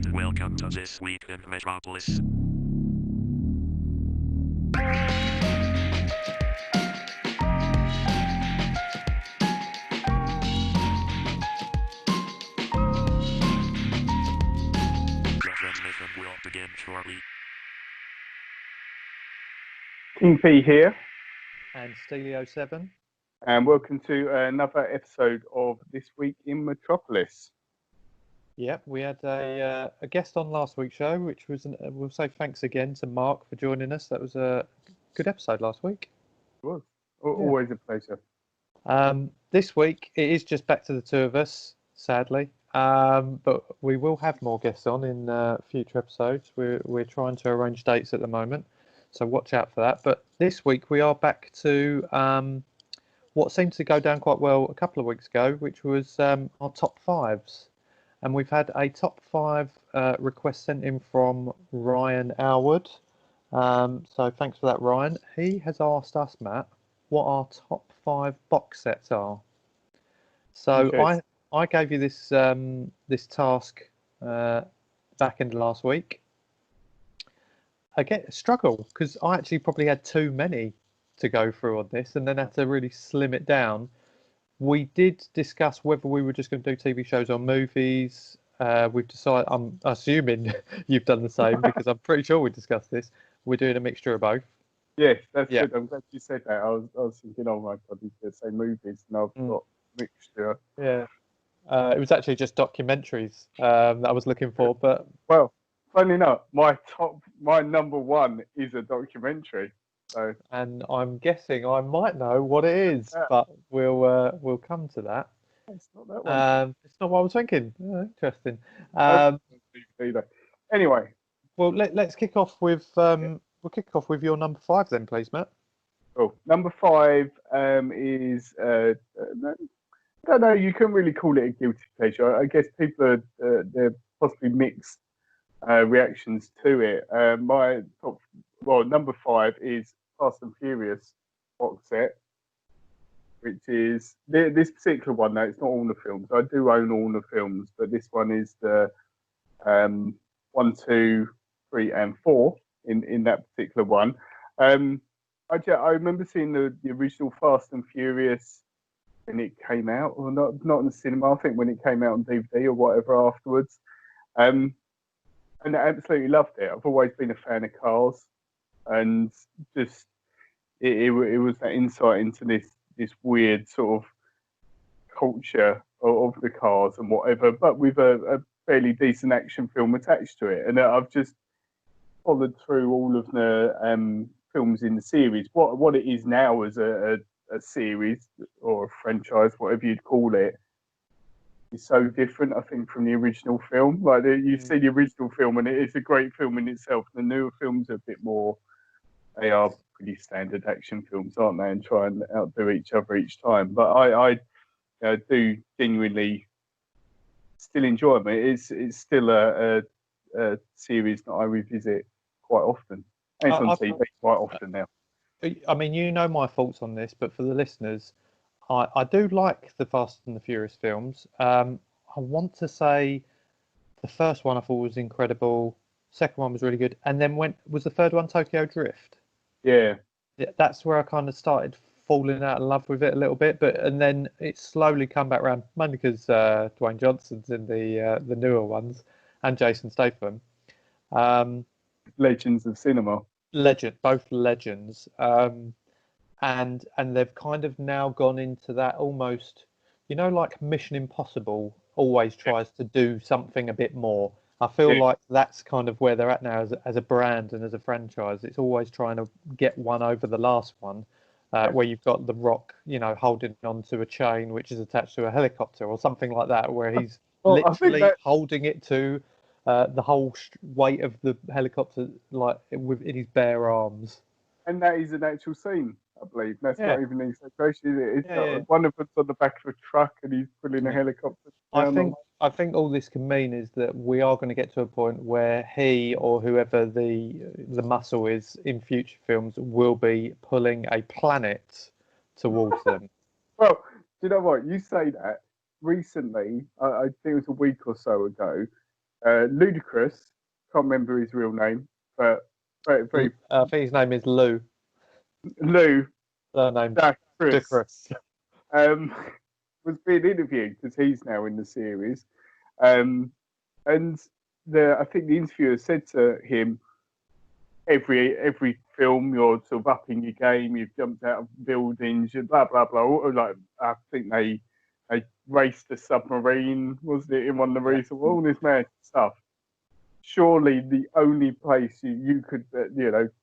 and welcome to This Week in Metropolis. The transmission will begin shortly. King P here, And Steelio7. and welcome to another episode of This Week in Metropolis. Yep, we had a guest on last week's show, which was, we'll say thanks again to Mark for joining us. That was a good episode last week. It was always a pleasure. This week, it is just back to the two of us, sadly. But we will have more guests on in future episodes. We're trying to arrange dates at the moment, so watch out for that. But this week, we are back to what seemed to go down quite well a couple of weeks ago, which was our top fives. And we've had a top five request sent in from Ryan Alwood. So thanks for that, Ryan. He has asked us, Matt, what our top five box sets are. So I gave you this this task back in last week. I get a struggle because I actually probably had too many to go through on this, and then had to really slim it down. We did discuss whether we were just going to do TV shows or movies. We've decided, I'm assuming you've done the same because I'm pretty sure we discussed this. We're doing a mixture of both. Yes, that's good. I'm glad you said that. I was thinking, oh my God, he's going to say movies, and I've got mixture. Yeah. It was actually just documentaries that I was looking for. But well, funny enough, my number one is a documentary. So, and I'm guessing I might know what it is, but we'll come to that. It's not that one. It's not what I was thinking. Oh, interesting. Anyway, well, let's kick off with we'll kick off with your number five then, please, Matt. Cool. Number five is I don't know. You couldn't really call it a guilty pleasure. I guess people are they're possibly mixed reactions to it. My number five is Fast and Furious box set, which is this particular one. Now, it's not all the films. I do own all the films, but this one is the 1, 2, 3, and 4 in that particular one. I remember seeing the original Fast and Furious when it came out, or not in the cinema. I think when it came out on DVD or whatever afterwards. And I absolutely loved it. I've always been a fan of cars, and just it was that insight into this weird sort of culture of the cars and whatever, but with a fairly decent action film attached to it. And I've just followed through all of the films in the series. What it is now as a series or a franchise, whatever you'd call it, is so different, I think, from the original film. Like you see the original film, and it is a great film in itself. The newer films are a bit more. They are pretty standard action films, aren't they? And try and outdo each other each time. But I do genuinely still enjoy them. It's still a series that I revisit quite often. And it's on TV quite often now. I mean, you know my thoughts on this, but for the listeners, I do like the Fast and the Furious films. I want to say the first one I thought was incredible. Second one was really good. And then was the third one Tokyo Drift? Yeah. That's where I kind of started falling out of love with it a little bit. And then it slowly come back around, mainly because Dwayne Johnson's in the newer ones and Jason Statham. Legends of cinema. Both legends. And they've kind of now gone into that almost, like Mission Impossible always tries to do something a bit more. I feel like that's kind of where they're at now as a brand and as a franchise. It's always trying to get one over the last one, where you've got The Rock, holding onto a chain which is attached to a helicopter or something like that, where he's literally holding it to the whole weight of the helicopter, like in his bare arms. And that is an actual scene, I believe. That's not even an exaggeration, is it? It's one of them's on the back of a truck and he's pulling a helicopter down. I think all this can mean is that we are going to get to a point where he or whoever the muscle is in future films will be pulling a planet towards them. Well, do you know what? You say that. Recently, I think it was a week or so ago, Ludacris, can't remember his real name, but very I think his name is Lou. Lou Named Chris Chris. um, was being interviewed because he's now in the series, and I think the interviewer said to him, every film you're sort of upping your game, you've jumped out of buildings, you blah blah blah. Like I think they raced a submarine, wasn't it, in one of the recent all this mad stuff. Surely the only place you could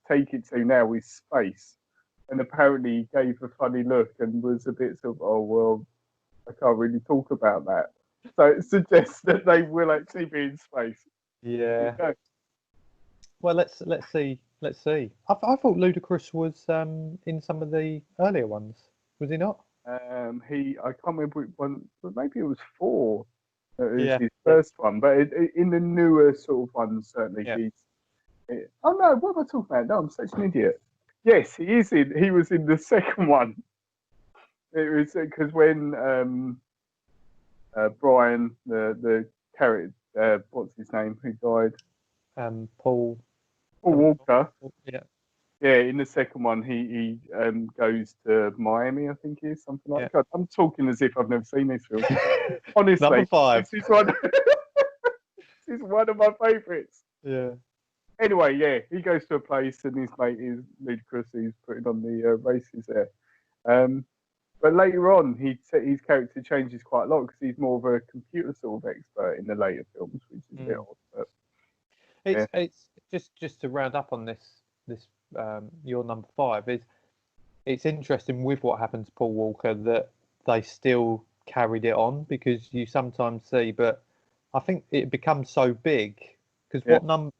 take it to now is space. And apparently he gave a funny look and was a bit sort of, oh well, I can't really talk about that. So it suggests that they will actually be in space. Yeah. Okay. Well, let's see. Let's see. I thought Ludacris was in some of the earlier ones. Was he not? I can't remember which one, but maybe it was 4. It was Yeah. his first one, but in the newer sort of ones, certainly he's. Oh no, what am I talking about? No, I'm such an idiot. Yes, he is in. He was in the second one. It was because when Brian, the character, what's his name, who died? Paul Walker. Yeah. Yeah, in the second one, he goes to Miami, I think it is, something like that. I'm talking as if I've never seen this film. Honestly, Number 5. This is one. This is one of my favourites. Yeah. Anyway, yeah, he goes to a place and his mate is Ludacris, who's putting on the races there. But later on, his character changes quite a lot because he's more of a computer sort of expert in the later films, which is a bit odd. But, it's just to round up on this your number 5 is it's interesting with what happened to Paul Walker that they still carried it on, because you sometimes see, but I think it becomes so big because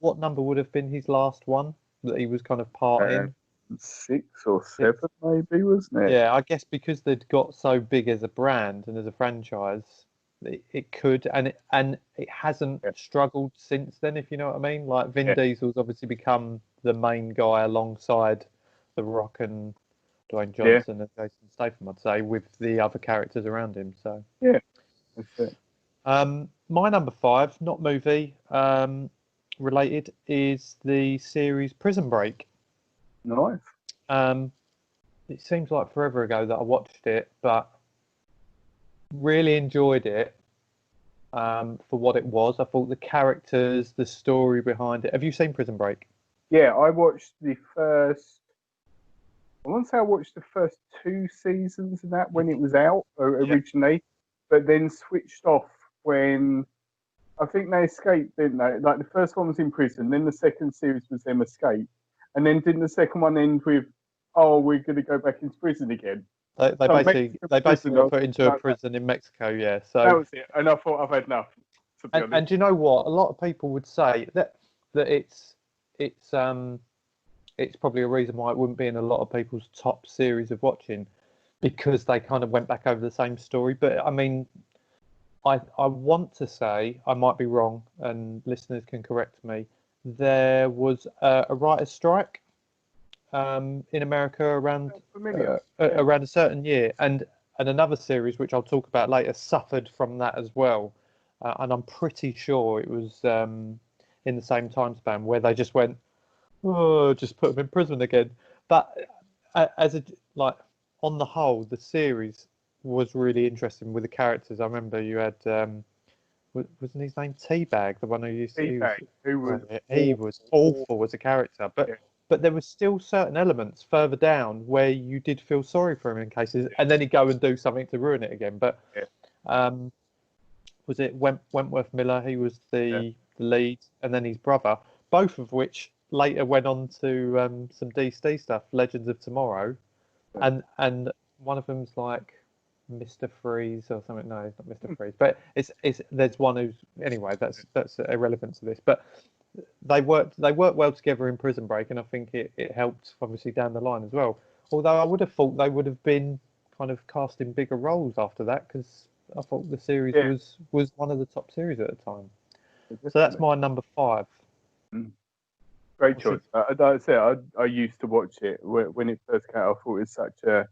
what number would have been his last one that he was kind of part in? 6 or 7 maybe, wasn't it? Yeah, I guess because they'd got so big as a brand and as a franchise, it could, and it hasn't struggled since then, if you know what I mean. Like Vin Diesel's obviously become the main guy alongside The Rock and Dwayne Johnson and Jason Statham, I'd say, with the other characters around him. So yeah, that's it. My number 5, not movie related, is the series Prison Break. Nice. It seems like forever ago that I watched it, but really enjoyed it for what it was. I thought the characters, the story behind it. Have you seen Prison Break? Yeah, I watched the first. I want to say I watched the first 2 seasons of that when it was out originally, but then switched off when I think they escaped, didn't they? Like the first one was in prison, then the second series was them escape, and then didn't the second one end with, "Oh, we're going to go back into prison again"? They basically got put into a prison in Mexico. Yeah, so that was it. And I thought I've had enough. To be honest. And do you know what? A lot of people would say that it's probably a reason why it wouldn't be in a lot of people's top series of watching, because they kind of went back over the same story. But I mean, I want to say, I might be wrong, and listeners can correct me. There was a writer's strike in America around around a certain year, and another series which I'll talk about later suffered from that as well. And I'm pretty sure it was in the same time span where they just went, oh, just put them in prison again. But on the whole, the series was really interesting with the characters. I remember you had, wasn't his name Teabag, the one who used to... He was awful as a character, but there was still certain elements further down where you did feel sorry for him in cases, and then he'd go and do something to ruin it again. But was it Wentworth Miller? He was the lead, and then his brother, both of which later went on to some DC stuff, Legends of Tomorrow, and one of them's like Mr. Freeze or something. No, it's not Mr. Freeze, but it's there's one who's, anyway, that's irrelevant to this. But they worked well together in Prison Break, and I think it helped obviously down the line as well. Although I would have thought they would have been kind of cast in bigger roles after that, because I thought the series was one of the top series at the time. So that's my number 5. Great choice. I used to watch it when it first came out. I thought it was such a.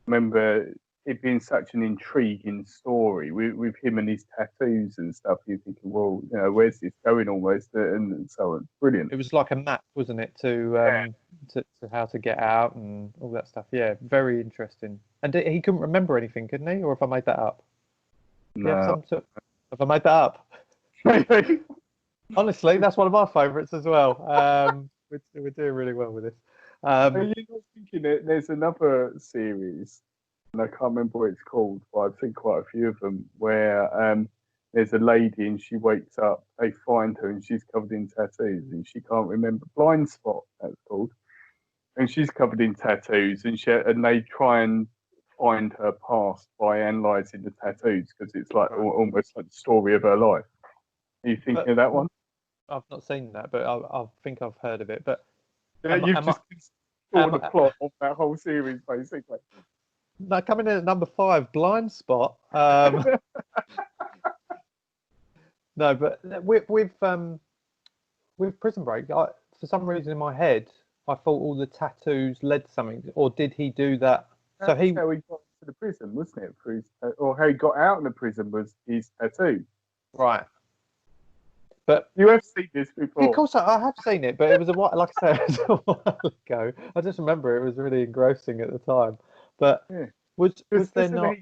Remember it being such an intriguing story with him and his tattoos and stuff. You're thinking, well, where's this going almost, and so on. Brilliant. It was like a map, wasn't it, Yeah. to how to get out and all that stuff. Yeah, very interesting. And he couldn't remember anything, couldn't he? Or have I made that up? Yeah, No. have I made that up? Honestly, that's one of my favourites as well. We're doing really well with this. Are you not thinking that there's another series, and I can't remember what it's called, but I've seen quite a few of them, where there's a lady and she wakes up, they find her and she's covered in tattoos and she can't remember. Blind Spot, that's called. And she's covered in tattoos and they try and find her past by analysing the tattoos because it's like almost like the story of her life. Are you thinking of that one? I've not seen that, but I think I've heard of it. But Yeah, you've just stored the plot of that whole series, basically. No, coming in at number 5, Blind Spot. No, but with Prison Break, for some reason in my head, I thought all the tattoos led to something. Or did he do that? That's how he got to the prison, wasn't it? Or how he got out of the prison was his tattoo. Right. But you have seen this before. Of course, I have seen it, but it was like I said, it was a while ago. I just remember it was really engrossing at the time. But was there not?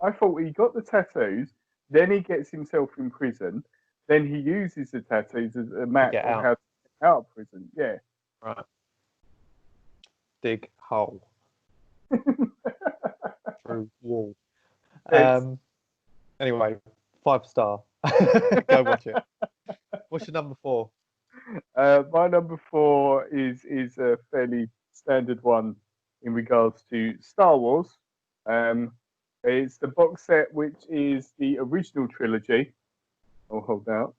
I thought he got the tattoos, then he gets himself in prison, then he uses the tattoos as a map of how to get out of prison. Yeah. Right. Dig hole. Through wall. Anyway, 5-star. Go watch it. What's your number 4? My number 4 is a fairly standard one in regards to Star Wars. It's the box set, which is the original trilogy. I'll hold out,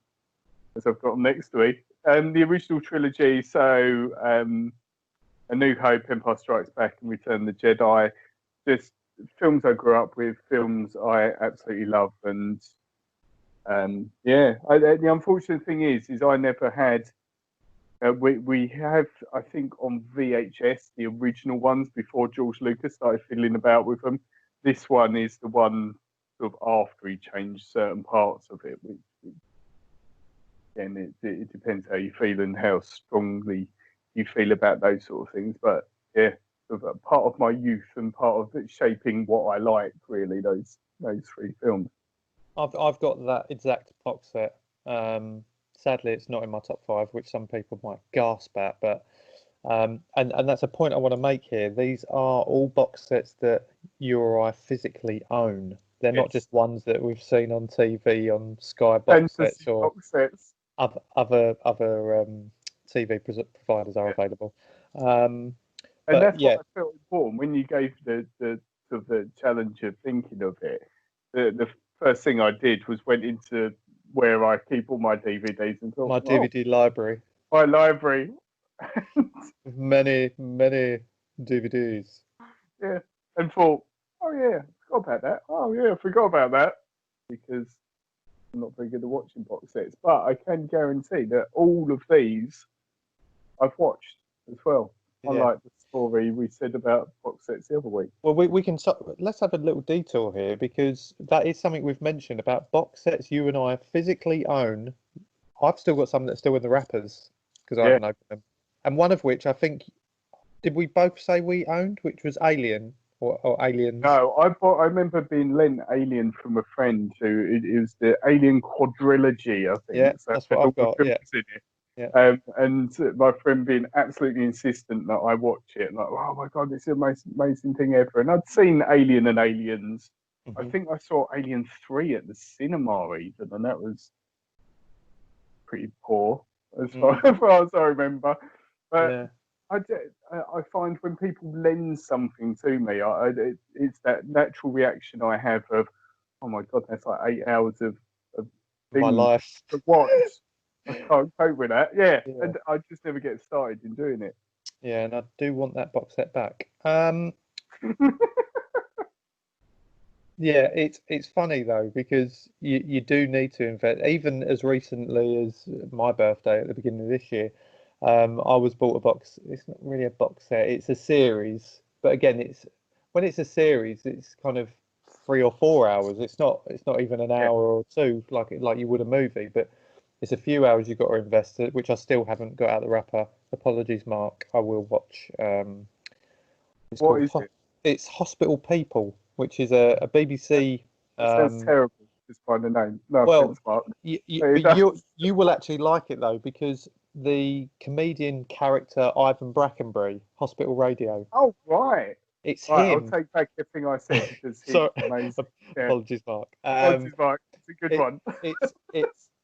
as I've got them next to me. The original trilogy, so A New Hope, Empire Strikes Back, and Return of the Jedi. Just films I grew up with, films I absolutely love, and the unfortunate thing is I never had. We have, I think, on VHS the original ones before George Lucas started fiddling about with them. This one is the one sort of after he changed certain parts of it. And it depends how you feel and how strongly you feel about those sort of things. But yeah, sort of a part of my youth and part of it shaping what I like, really, those 3 films. I've got that exact box set. Sadly, it's not in my top 5, which some people might gasp at. But and that's a point I want to make here. These are all box sets that you or I physically own. They're not just ones that we've seen on TV on Sky box sets or other TV providers are available. And that's what I felt important when you gave the challenge of thinking of it. The first thing I did was went into where I keep all my DVDs and thought, my DVD library. My library. many DVDs. Yeah, and thought, oh yeah, I forgot about that. Oh yeah, I forgot about that because I'm not very good at watching box sets. But I can guarantee that all of these I've watched as well. Unlike the story we said about box sets the other week. Well, we can let's have a little detour here because that is something we've mentioned about box sets you and I physically own. I've still got some that's still in the wrappers because I haven't opened them. And one of which I think, did we both say we owned, which was Alien or Aliens? No, I remember being lent Alien from a friend who it was the Alien quadrilogy, I think. Yeah, so that's what I've got. Yeah. And my friend being absolutely insistent that I watch it, like, oh my god, it's the most amazing thing ever. And I'd seen Alien and Aliens. I think I saw Alien 3 at the cinema even, and that was pretty poor as far as I remember. But I find when people lend something to me, it's that natural reaction I have of, oh my god, that's like 8 hours of my life to watch. I can't cope with that. Yeah, and I just never get started in doing it. Yeah, and I do want that box set back. Yeah, it's funny though because you do need to invest. Even as recently as my birthday at the beginning of this year, I was bought a box. It's not really a box set; it's a series. But again, it's when it's a series, it's kind of 3 or 4 hours. It's not even an Yeah. hour or two like you would a movie, but it's a few hours you've got to invest in, which I still haven't got out the wrapper. Apologies, Mark. I will watch. It's What called is it? it's Hospital People, which is a BBC. It sounds terrible just by the name. No Well, offense, Mark. but It does. you will actually like it though, because the comedian character Ivan Brackenbury, Hospital Radio, Oh, right. it's Right, I'll him. take back everything I said because he's So amazing. Yeah. apologies, Mark. Apologies, Mark. It's a good It, one.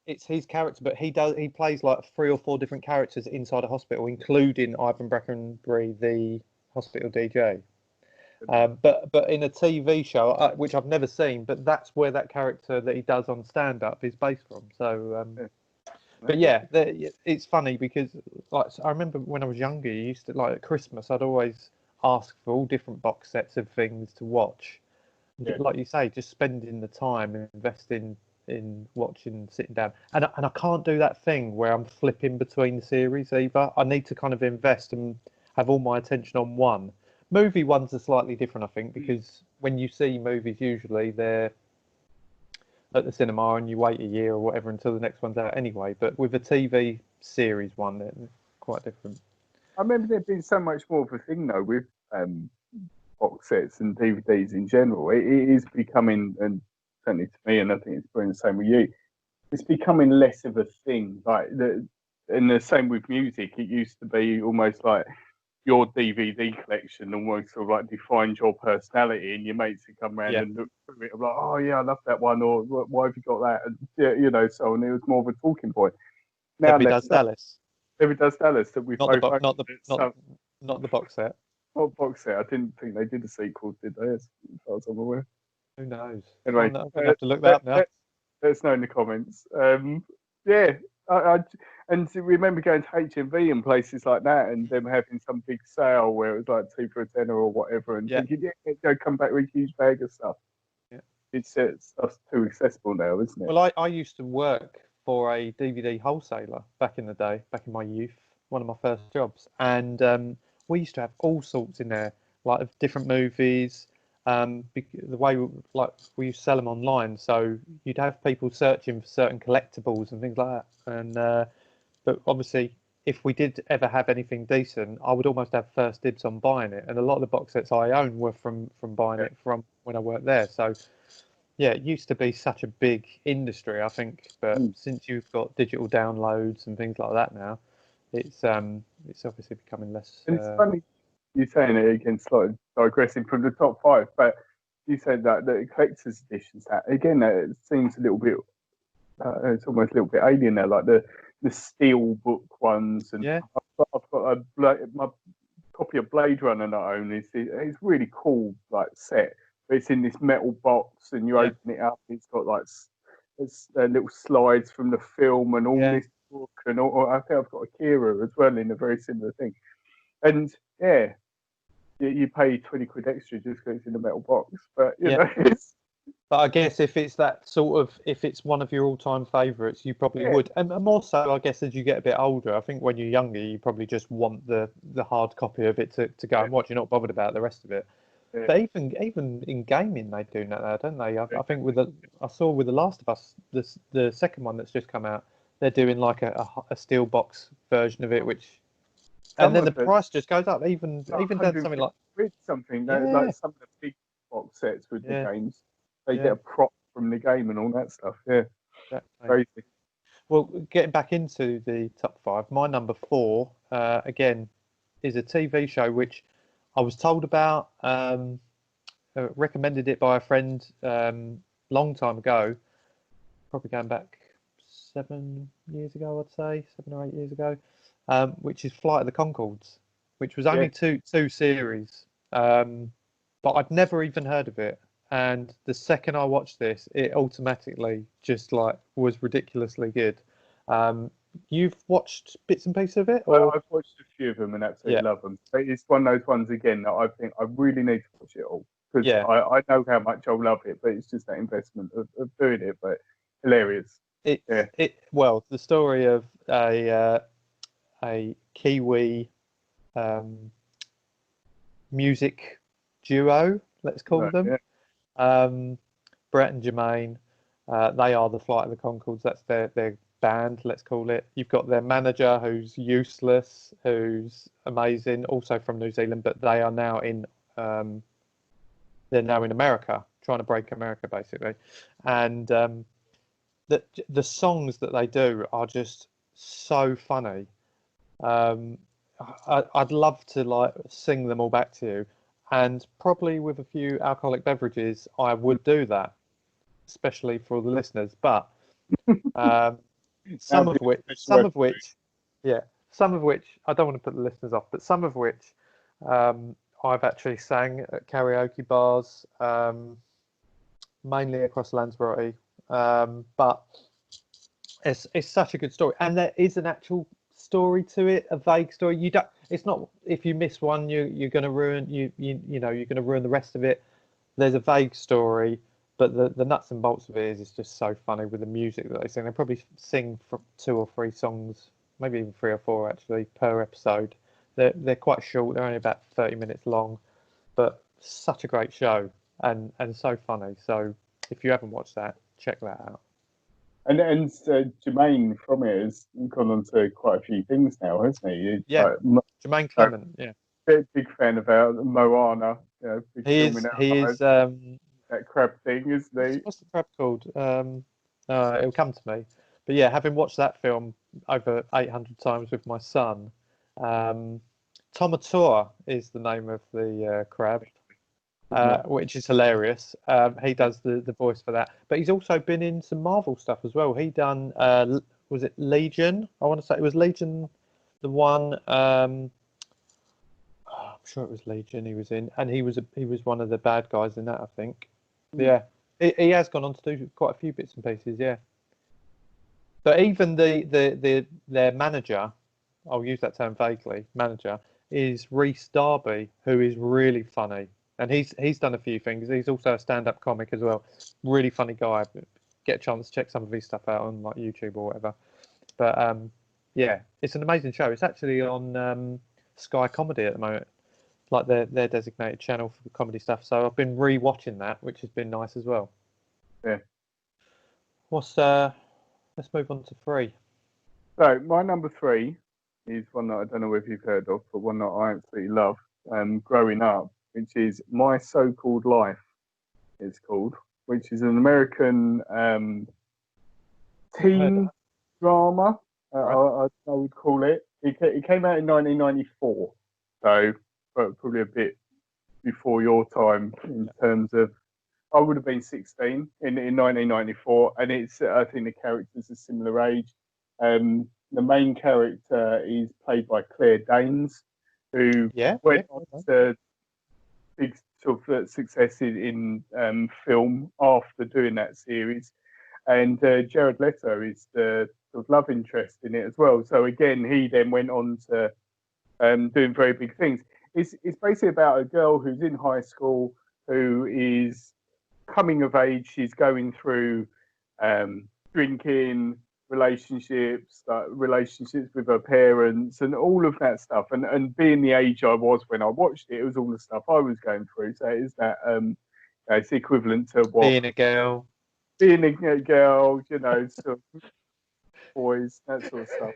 it's his character, but he plays like 3 or 4 different characters inside a hospital, including Ivan Brackenbury, the hospital DJ. But in a TV show, which I've never seen, but that's where that character that he does on stand up is based from. So, but yeah, it's funny because like I remember when I was younger, you used to like at Christmas, I'd always ask for all different box sets of things to watch. Yeah. Like you say, just spending the time and investing in watching, sitting down, and I can't do that thing where I'm flipping between the series either. I need to kind of invest and have all my attention on one. Movie ones are slightly different, I think, because when you see movies, usually they're at the cinema and you wait a year or whatever until the next one's out anyway. But with a TV series one, they're quite different. I remember there being so much more of a thing though with box sets and DVDs in general. It is becoming, and certainly to me, and I think it's probably the same with you, it's becoming less of a thing. And the same with music. It used to be almost like your DVD collection almost sort of like defined your personality, and your mates would come around and look through it. I'm like, oh yeah, I love that one, or why have you got that? And so on. It was more of a talking point. Now Debbie Does Dallas. Debbie Does Dallas that we Not both not the box set. Not box set. I didn't think they did a sequel, did they? As far as I'm aware. Who knows? Anyway, I'm gonna have to look that up now. Let us know in the comments. Yeah, I and remember going to HMV and places like that, and them having some big sale where it was like 2 for a tenner or whatever, and thinking, go come back with a huge bag of stuff. Yeah, it's stuff's too accessible now, isn't it? Well, I used to work for a DVD wholesaler back in the day, back in my youth, one of my first jobs, and we used to have all sorts in there, like of different movies. The way we used to sell them online, so you'd have people searching for certain collectibles and things like that. And but obviously, if we did ever have anything decent, I would almost have first dibs on buying it. And a lot of the box sets I own were from buying it from when I worked there. So yeah, it used to be such a big industry, I think. But since you've got digital downloads and things like that now, it's obviously becoming less. And it's funny you saying it again, slightly digressing from the top 5, but you said that the collector's editions. Again, it seems a little bit. It's almost a little bit alien now, like the steel book ones. And I've got my copy of Blade Runner that I own. It's really cool, like set. But it's in this metal box, and you open it up. It's got like little slides from the film and all this book, and I think I've got Akira as well in a very similar thing. And you pay 20 quid extra just because it's in a metal box. But you know, But I guess if it's if it's one of your all-time favourites, you probably would. And more so, I guess, as you get a bit older. I think when you're younger, you probably just want the hard copy of it to go and watch. You're not bothered about the rest of it. Yeah. But even in gaming, they do that, don't they? I think I saw with The Last of Us, the second one that's just come out, they're doing like a steel box version of it, and then the price just goes up. Even done something like like some of the big box sets with the games. They get a prop from the game and all that stuff. Yeah, crazy. Well, getting back into the top 5, my number 4 again is a TV show which I was told about, recommended it by a friend long time ago, probably going back 7 years ago, I'd say 7 or 8 years ago, which is Flight of the Conchords, which was only two series, but I'd never even heard of it. And the second I watched this, it automatically just was ridiculously good. You've watched bits and pieces of it? Well, I've watched a few of them and absolutely love them. But it's one of those ones again that I think I really need to watch it all because I know how much I'll love it, but it's just that investment of doing it. But hilarious. Well, the story of a Kiwi music duo, let's call Right, them. yeah. Brett and Jermaine, they are the Flight of the Conchords. That's their band, let's call it. You've got their manager, who's useless, who's amazing, also from New Zealand, but they are now in they're now in America, trying to break America basically. And the songs that they do are just so funny. I'd love to like sing them all back to you, and probably with a few alcoholic beverages, I would do that, especially for all the listeners. But some That'd of be which, a special episode. yeah, some of which I don't want to put the listeners off, but some of which I've actually sang at karaoke bars, mainly across Lanzarote. But it's such a good story, and there is an actual story to it, a vague story. You don't. It's not, if you miss one, you're going to ruin you know you're going to ruin the rest of it. There's a vague story, but the nuts and bolts of it is just so funny with the music that they sing. They probably sing for 2 or 3 songs, maybe even 3 or 4 actually per episode. They're quite short. They're only about 30 minutes long, but such a great show and so funny. So if you haven't watched that, check that out. And Jermaine from it has gone on to quite a few things now, hasn't he? It's Yeah, like, Jermaine Clement. Yeah, big fan of Moana. You know, big he film in is. our He eyes. is. That crab thing, isn't he? What's the crab called? It'll come to me. But yeah, having watched that film over 800 times with my son, Tomator is the name of the crab, which is hilarious. He does the voice for that, but he's also been in some Marvel stuff as well. He done was it Legion? I want to say it was Legion, the one. I'm sure it was Legion he was in, and he was one of the bad guys in that, I think. Yeah, he has gone on to do quite a few bits and pieces. Yeah, but even their manager, I'll use that term vaguely, manager, is Rhys Darby, who is really funny, and he's done a few things. He's also a stand-up comic as well. Really funny guy. Get a chance to check some of his stuff out on like YouTube or whatever. But yeah, it's an amazing show. It's actually on Sky Comedy at the moment, like their designated channel for the comedy stuff. So I've been re-watching that, which has been nice as well. Yeah. Let's move on to 3. So my number 3 is one that I don't know if you've heard of, but one that I absolutely love. Growing up, which is My So-Called Life. It's called, which is an American teen drama. I would call it. It came out in 1994, so probably a bit before your time in terms of. I would have been 16 in 1994, and it's I think the characters are similar age. The main character is played by Claire Danes, who went on to big sort of success in film after doing that series. And Jared Leto is the sort of love interest in it as well. So again, he then went on to doing very big things. It's basically about a girl who's in high school who is coming of age. She's going through drinking, relationships with her parents, and all of that stuff. And being the age I was when I watched it, it was all the stuff I was going through. So it is that it's equivalent to what Being a girl, sort of boys, that sort of stuff.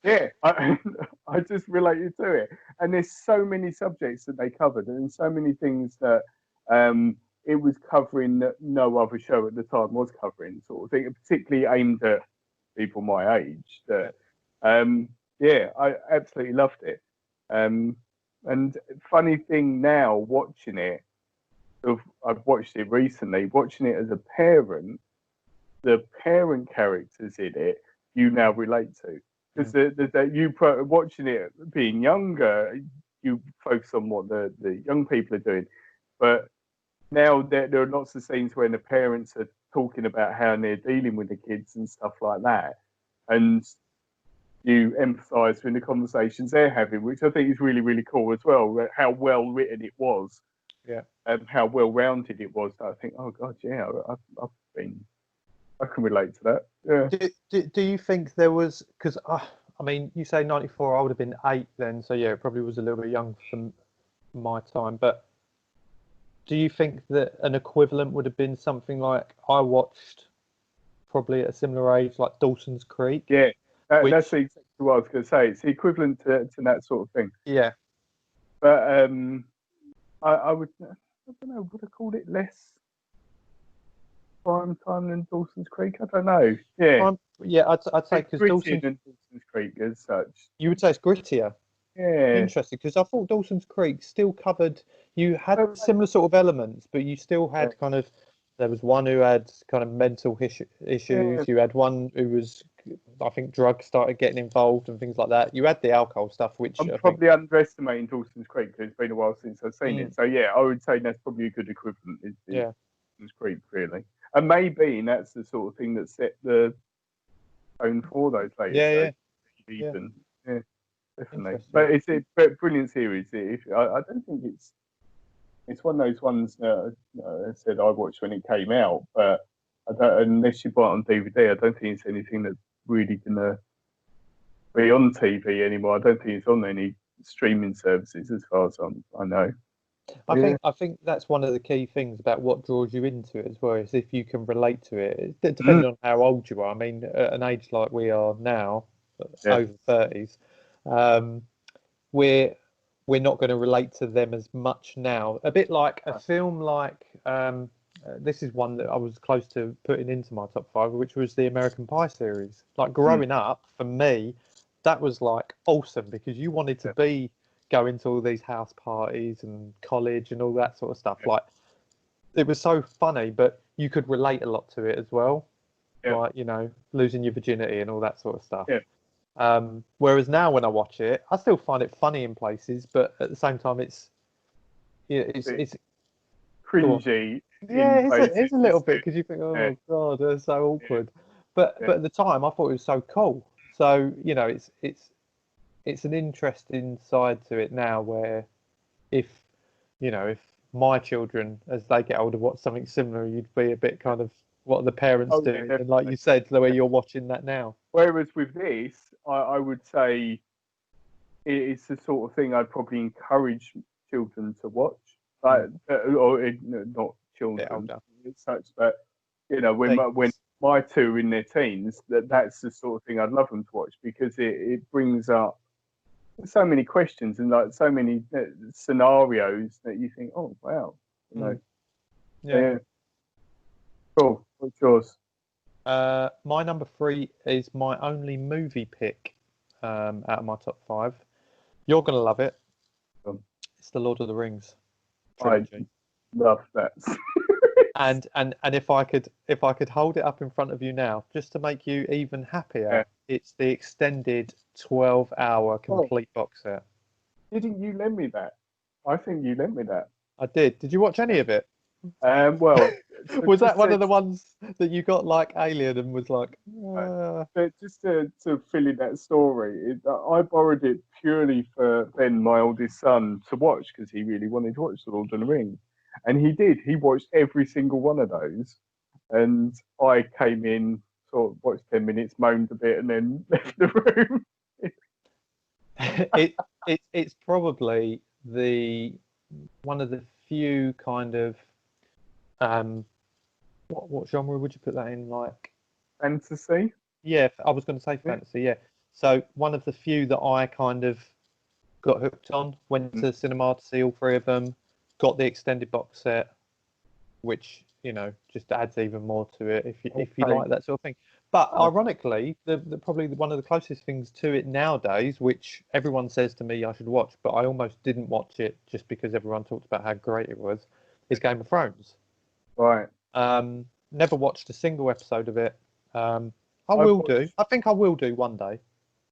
Yeah, I just related to it. And there's so many subjects that they covered, and so many things that it was covering that no other show at the time was covering, sort of thing, particularly aimed at people my age. That, yeah, I absolutely loved it. And funny thing now, watching it, I've watched it recently, watching it as a parent, the parent characters in it, you now relate to. Because watching it being younger, you focus on what the young people are doing. But now there are lots of scenes where the parents are talking about how they're dealing with the kids and stuff like that. And you empathise with the conversations they're having, which I think is really, really cool as well, how well written it was. Yeah. And how well rounded it was. I think, oh God, yeah, I can relate to that. Yeah. Do you think there was, because I mean, you say 94, I would have been 8 then, so yeah, it probably was a little bit young my time. But do you think that an equivalent would have been something like I watched probably at a similar age, like Dawson's Creek? Yeah, Which, that's exactly what I was going to say. It's the equivalent to that sort of thing. yeah, But I would, I don't know, would I call it less prime time than Dawson's Creek? I don't know. Yeah, I'd say because grittier than Dawson's Creek as such. you would say it's grittier. Yeah, Interesting, because I thought Dawson's Creek still covered. You had Oh, similar sort of elements, but you still had Yeah. kind of. There was one who had kind of mental issues. Yeah. You had one who was, I think, drugs started getting involved and things like that. You had the alcohol stuff, which I'm I probably underestimating Dawson's Creek because it's been a while since I've seen Mm. it. So yeah, I would say that's probably a good equivalent. Is yeah, Dawson's Creek really, and maybe that's the sort of thing that set the tone for those later yeah, shows. Even yeah, definitely. Interesting. But it's a brilliant series. I don't think it's one of those ones that I said I watched when it came out, but I don't, unless you buy it on DVD, I don't think it's anything that's really gonna be on TV anymore. I don't think it's on any streaming services as far as I know. I think that's one of the key things about what draws you into it as well, is if you can relate to it. Depending on how old you are. I mean, at an age like we are now, over 30s, we're not going to relate to them as much now. A bit like a film like this is one that I was close to putting into my top 5, which was the American Pie series. Like growing up, for me, that was like awesome because you wanted to go into all these house parties and college and all that sort of stuff. Like it was so funny, but you could relate a lot to it as well. Like, you know, losing your virginity and all that sort of stuff. Whereas now when I watch it, I still find it funny in places, but at the same time, it's cringy. Yeah, it's a little bit because you think, oh God, they're so awkward. But at the time, I thought it was so cool. So you know, it's an interesting side to it now, where if my children, as they get older, watch something similar, you'd be a bit kind of what are the parents do, and like you said, the way you're watching that now. Whereas with this, I would say it's the sort of thing I'd probably encourage children to watch, like or not children as such, but you know, when my two are in their teens, that's the sort of thing I'd love them to watch because it brings up so many questions and like so many scenarios that you think, oh wow, you know, yeah. Cool. What's yours? My number 3 is my only movie pick out of my top 5. You're gonna love it. It's the Lord of the Rings trilogy. I love that. and if I could hold it up in front of you now, just to make you even happier, it's the extended 12-hour complete box set. Didn't you lend me that? I think you lent me that. I did. Did you watch any of it? Well, was that one of the ones that you got like Alien and was like? But just to fill in that story, I borrowed it purely for Ben, my oldest son, to watch because he really wanted to watch The Lord of the Rings, and he did. He watched every single one of those, and I came in, sort of watched 10 minutes, moaned a bit, and then left the room. It's probably one of the few kind of what genre would you put that in? Like fantasy? Yeah, I was going to say fantasy. Yeah. So one of the few that I kind of got hooked on. Went to the cinema to see all 3 of them. Got the extended box set, which just adds even more to it if you like that sort of thing. But ironically, the probably one of the closest things to it nowadays, which everyone says to me I should watch, but I almost didn't watch it just because everyone talked about how great it was, is Game of Thrones. Right. Never watched a single episode of it. I think I will do one day.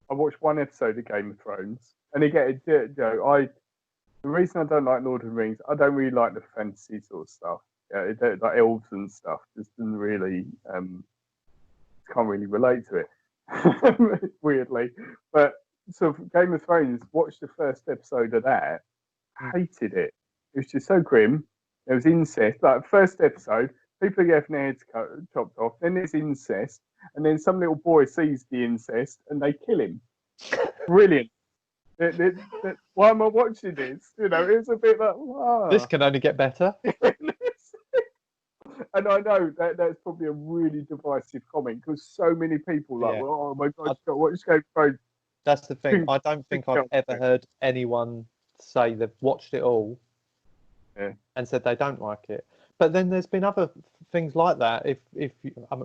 I watched one episode of Game of Thrones, and again, the reason I don't like Lord of the Rings, I don't really like the fantasy sort of stuff. Like elves and stuff, just doesn't really, can't really relate to it, weirdly. But so Game of Thrones, watched the first episode of that, hated it. It was just so grim. There was incest. Like first episode, people are getting their heads chopped off. Then there's incest, and then some little boy sees the incest and they kill him. Brilliant. Why am I watching this? You know, it's a bit like, This can only get better. And I know that's probably a really divisive comment because so many people like, Yeah. well, oh my God, you've got to watch Game of Thrones. That's the thing. I don't think I've ever heard anyone say they've watched it all and said they don't like it. But then there's been other things like that. If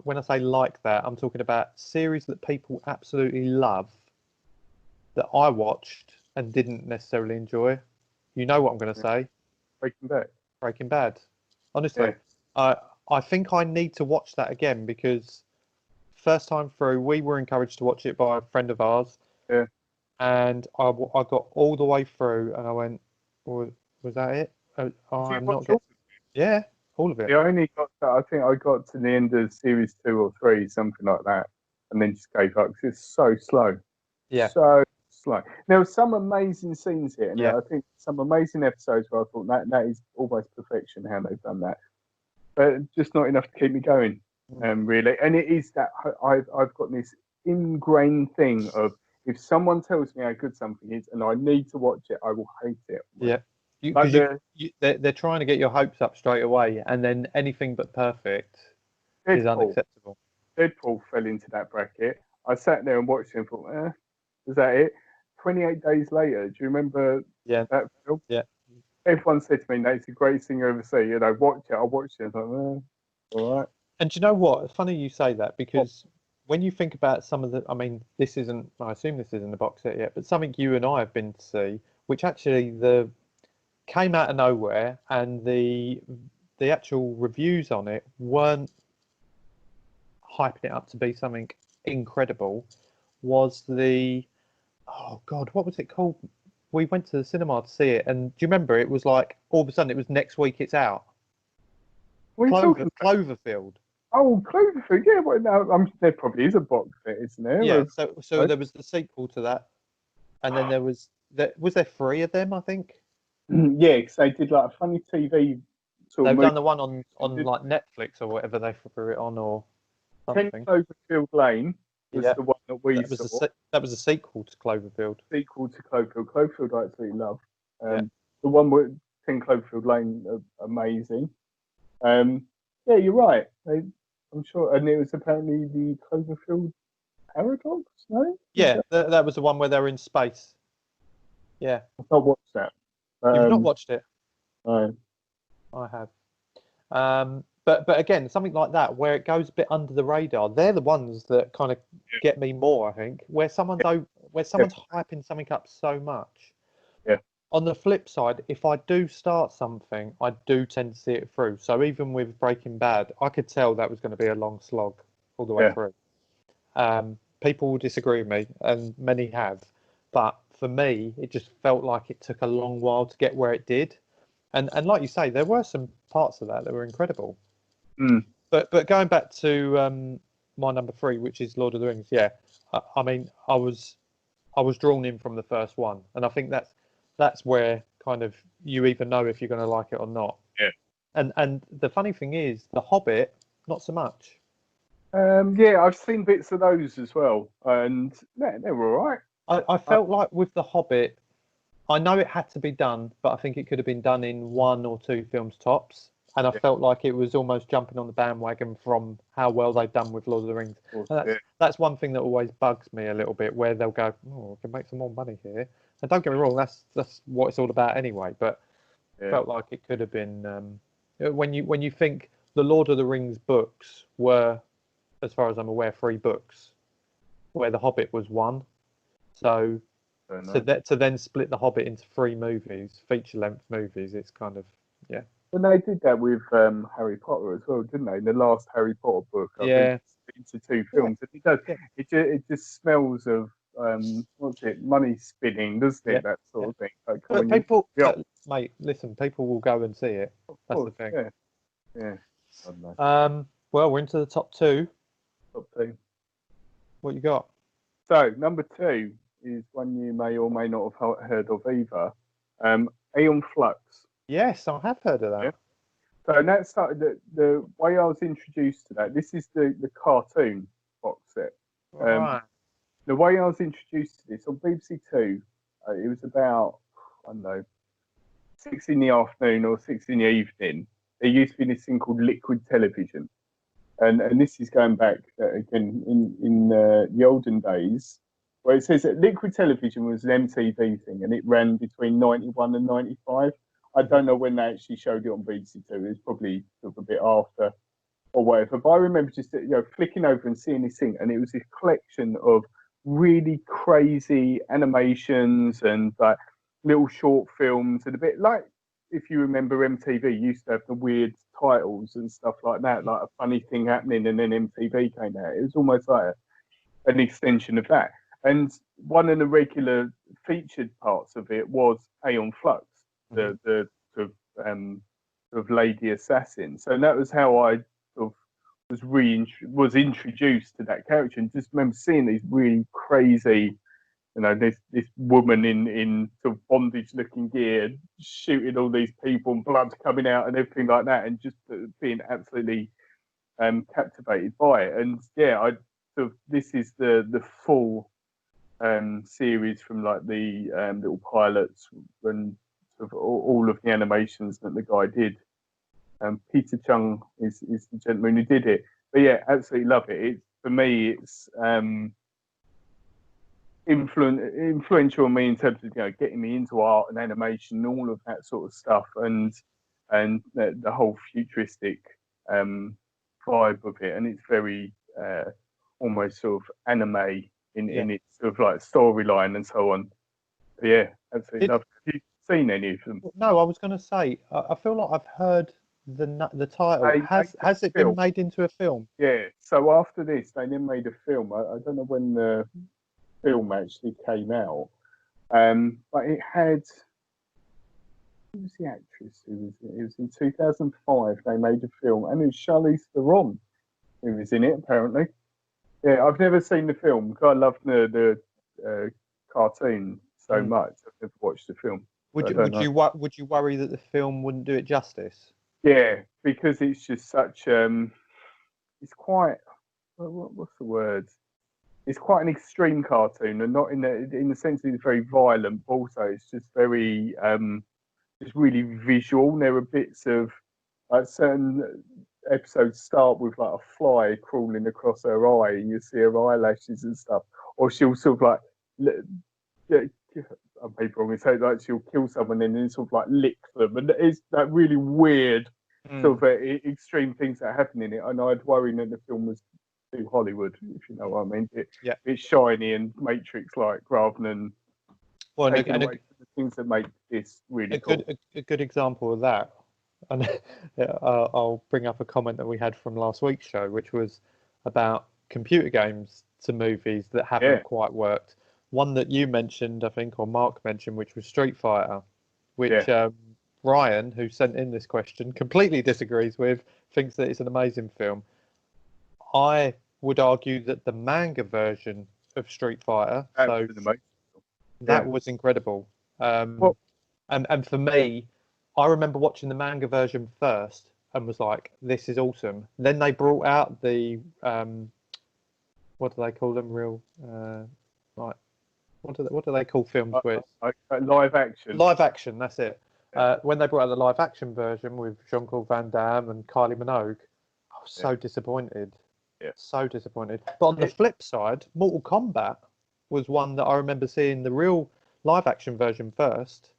when I say like that, I'm talking about series that people absolutely love that I watched and didn't necessarily enjoy. You know what I'm going to say? Breaking Bad. Breaking Bad. Honestly, I think I need to watch that again because first time through, we were encouraged to watch it by a friend of ours. Yeah. And I got all the way through and I went, was that it? I'm not getting... Yeah, all of it. Yeah, I only got to, I think I got to the end of series 2 or 3, something like that, and then just gave up because it's so slow. Yeah. So slow. There were some amazing scenes here, and Yeah. I think some amazing episodes where I thought that is almost perfection how they've done that. But just not enough to keep me going, really. And it is that I've got this ingrained thing of if someone tells me how good something is and I need to watch it, I will hate it. Yeah. They're trying to get your hopes up straight away, and then anything but perfect is unacceptable. Deadpool fell into that bracket. I sat there and watched it and thought, is that it? 28 days later, do you remember that film? Yeah. Everyone said to me, "That's the greatest thing you ever see." You know, watch it. I watched it. I thought, all right. And do you know what? It's funny you say that because when you think about some of the, I mean, this isn't, I assume this isn't the box set yet, but something you and I have been to see, which actually came out of nowhere, and the actual reviews on it weren't hyping it up to be something incredible, was oh God, what was it called? We went to the cinema to see it, and do you remember it was like all of a sudden it was next week it's out. Cloverfield. Oh, Cloverfield, yeah. Well, no, there probably is a box set, isn't there? Yeah, so there was the sequel to that, and then was there 3 of them, I think? Yeah, because they did like a funny TV sort of They've movie. done the one on like Netflix or whatever they threw it on, or something. 10 Cloverfield Lane was the one that we saw. That was a sequel to Cloverfield. Sequel to Cloverfield. Cloverfield I absolutely love. The one with 10 Cloverfield Lane, amazing. Yeah, you're right. I'm sure, and it was apparently the Cloverfield Paradox. No. Yeah, that was the one where they're in space. Yeah. I've not watched that. You've not watched it? No. I have. But again, something like that where it goes a bit under the radar, they're the ones that kind of get me more, I think. Where someone's hyping something up so much. Yeah. On the flip side, if I do start something, I do tend to see it through. So even with Breaking Bad, I could tell that was going to be a long slog all the way through. People will disagree with me, and many have. But for me, it just felt like it took a long while to get where it did. And like you say, there were some parts of that were incredible. But going back to my number 3, which is Lord of the Rings, I mean, I was drawn in from the first one, and I think that's where kind of you either know if you're going to like it or not. Yeah. And the funny thing is, The Hobbit, not so much. Yeah, I've seen bits of those as well, and they were all right. I felt like with The Hobbit, I know it had to be done, but I think it could have been done in 1 or 2 films tops. And I felt like it was almost jumping on the bandwagon from how well they've done with Lord of the Rings. That's one thing that always bugs me a little bit, where they'll go, "Oh, we can make some more money here." And don't get me wrong, that's what it's all about anyway. But felt like it could have been when you think the Lord of the Rings books were, as far as I'm aware, 3 books, where The Hobbit was 1. So to then split The Hobbit into 3 movies, feature-length movies, it's kind of And they did that with Harry Potter as well, didn't they? The last Harry Potter book, I think, into 2 films. It does. It just smells of what's it? Money spinning, doesn't it? That sort of thing. Like, but people, mate, listen, people will go and see it. That's the thing. Yeah. I don't know. Well, we're into the top 2. Top 2. What you got? So number 2 is one you may or may not have heard of either. Aeon Flux. Yes, I have heard of that. Yeah. So that started the way I was introduced to that. This is the cartoon box set. Right. The way I was introduced to this on BBC 2, it was about, I don't know, 6 in the afternoon or 6 in the evening. There used to be this thing called liquid television. And this is going back again in the olden days, where it says that liquid television was an MTV thing and it ran between 91 and 95. I don't know when they actually showed it on BBC Two. It was probably sort of a bit after or whatever. But I remember just flicking over and seeing this thing, and it was this collection of really crazy animations and like little short films and a bit like if you remember MTV used to have the weird titles and stuff like that, like a funny thing happening, and then MTV came out. It was almost like an extension of that. And one of the regular featured parts of it was Aeon Flux, the sort of lady assassin. So that was how I sort of was introduced to that character, and just remember seeing these really crazy, this woman in sort of bondage looking gear shooting all these people and blood coming out and everything like that, and just being absolutely captivated by it. And yeah, I sort of this is the full series from like the little pilots and sort of all of the animations that the guy did. Peter Chung is the gentleman who did it. But yeah, absolutely love it. For me, it's influential on me in terms of getting me into art and animation and all of that sort of stuff, and the whole futuristic vibe of it. And it's very almost sort of anime in its sort of like storyline and so on. But yeah, absolutely love it. Have you seen any of them? No, I was going to say, I feel like I've heard the title. Has it been made into a film? Yeah. So after this, they then made a film. I don't know when the film actually came out, but it had. Who was the actress who was in it? It was in 2005. They made a film, and it was Charlize Theron who was in it. Apparently, yeah. I've never seen the film because I love the cartoon so much. I've never watched the film. Would you worry that the film wouldn't do it justice? Yeah, because it's just such it's quite what's the word? It's quite an extreme cartoon, and not in the sense that it's very violent, but also it's just very it's really visual. There are bits of like certain episodes start with like a fly crawling across her eye, and you see her eyelashes and stuff, or she'll sort of like. I'm people wrong. Say like she'll kill someone and then sort of like lick them, and it's that really weird sort of extreme things that happen in it. And I'd worry that the film was too Hollywood, if you know what I mean. It's shiny and Matrix-like rather than taking away from the things that make this really cool. A good example of that, and I'll bring up a comment that we had from last week's show, which was about computer games to movies that haven't quite worked. One that you mentioned, I think, or Mark mentioned, which was Street Fighter, which Ryan, who sent in this question, completely disagrees with, thinks that it's an amazing film. I would argue that the manga version of Street Fighter, that was incredible. And for me, I remember watching the manga version first and was like, this is awesome. Then they brought out the, what do they call them? What do they call films with live action? Live action, that's it. When they brought out the live action version with Jean-Claude Van Damme and Kylie Minogue, I was so disappointed. So disappointed. But on the flip side, Mortal Kombat was one that I remember seeing the real live action version first,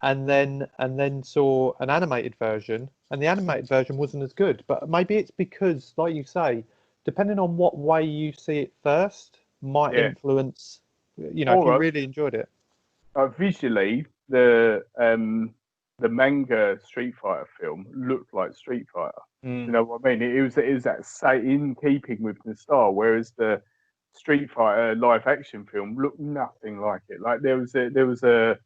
and then saw an animated version, and the animated version wasn't as good. But maybe it's because, like you say, depending on what way you see it first, might influence. If you really enjoyed it. Visually, the manga Street Fighter film looked like Street Fighter. You know what I mean? It was that in keeping with the style, whereas the Street Fighter live action film looked nothing like it. Like there was a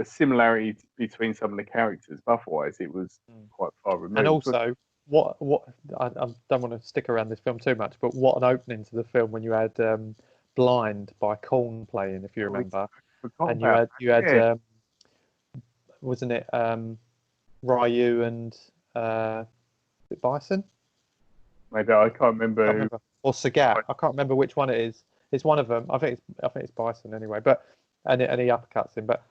similarity between some of the characters, but otherwise it was quite far removed. And also, what I don't want to stick around this film too much, but what an opening to the film when you had Blind by Korn playing, if you remember, and you had wasn't it Ryu and Bison? Maybe I can't remember. Or Sagat. I can't remember which one it is. It's one of them. I think it's Bison anyway. But and he uppercuts him. But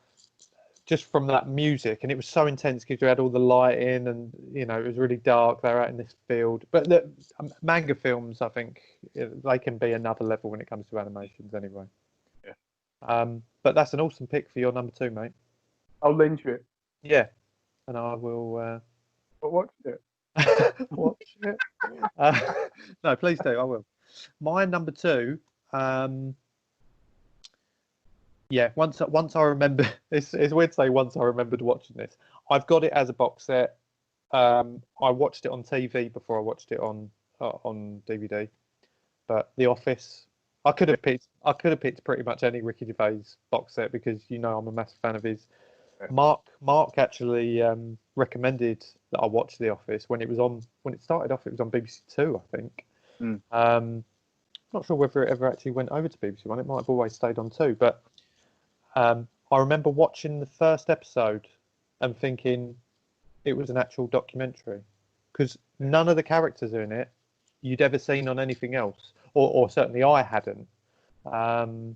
just from that music, and it was so intense because you had all the lighting, and it was really dark. They were out in this field. But the manga films, I think, they can be another level when it comes to animations anyway. Yeah. But that's an awesome pick for your number 2, mate. I'll lend you it. Yeah, and I will But watch it. watch it. No, please do. I will. My number 2. Yeah, once I remember, it's weird to say once I remembered watching this. I've got it as a box set. I watched it on TV before I watched it on DVD. But The Office, I could have picked pretty much any Ricky Gervais box set because I'm a massive fan of his. Yeah. Mark actually recommended that I watch The Office when it started off. It was on BBC Two, I think. Not sure whether it ever actually went over to BBC One. It might have always stayed on 2, but I remember watching the first episode and thinking it was an actual documentary because none of the characters are in it you'd ever seen on anything else, or certainly I hadn't. And